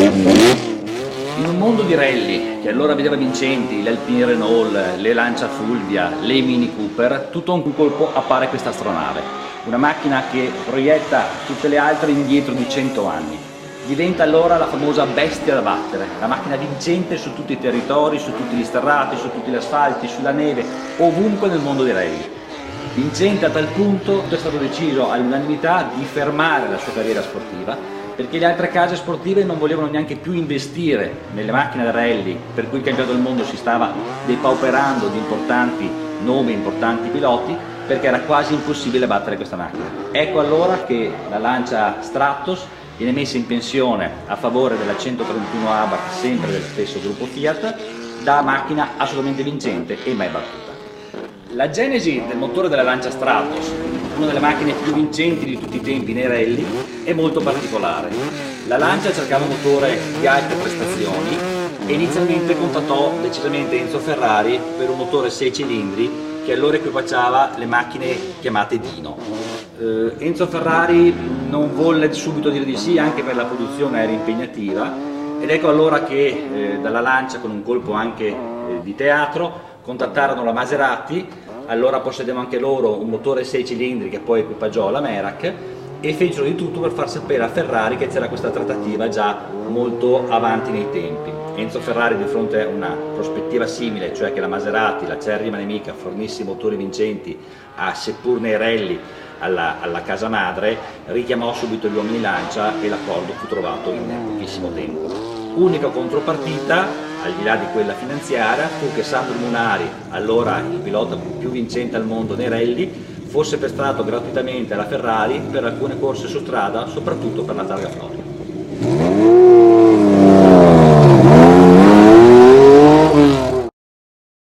In un mondo di rally, che allora vedeva vincenti le Alpine Renault, le Lancia Fulvia, le Mini Cooper, tutto a un colpo appare questa astronave. Una macchina che proietta tutte le altre indietro di 100 anni. Diventa allora la famosa bestia da battere, la macchina vincente su tutti i territori, su tutti gli sterrati, su tutti gli asfalti, sulla neve, ovunque nel mondo dei rally. Vincente a tal punto che è stato deciso all'unanimità di fermare la sua carriera sportiva, perché le altre case sportive non volevano neanche più investire nelle macchine da rally, per cui il campionato del mondo si stava depauperando di importanti nomi, importanti piloti, perché era quasi impossibile battere questa macchina. Ecco allora che la Lancia Stratos viene messa in pensione a favore della 131 ABAC, sempre del stesso gruppo Fiat, da macchina assolutamente vincente e mai battuta. La genesi del motore della Lancia Stratos, una delle macchine più vincenti di tutti i tempi nei rally, è molto particolare. La Lancia cercava un motore di alte prestazioni e inizialmente contattò decisamente Enzo Ferrari per un motore 6 cilindri che allora equipaggiava le macchine chiamate Dino. Enzo Ferrari non volle subito dire di sì, anche per la produzione era impegnativa, ed ecco allora che dalla Lancia, con un colpo anche di teatro, contattarono la Maserati, allora possedevano anche loro un motore 6 cilindri che poi equipaggiò la Merak, e fecero di tutto per far sapere a Ferrari che c'era questa trattativa già molto avanti nei tempi. Enzo Ferrari, di fronte a una prospettiva simile, cioè che la Maserati, la acerrima nemica, fornisse motori vincenti seppur nei rally alla casa madre, richiamò subito gli uomini Lancia e l'accordo fu trovato in pochissimo tempo. Unica contropartita, al di là di quella finanziaria, fu che Sandro Munari, allora il pilota più vincente al mondo nei rally, fosse prestato gratuitamente alla Ferrari per alcune corse su strada, soprattutto per la targa Florio.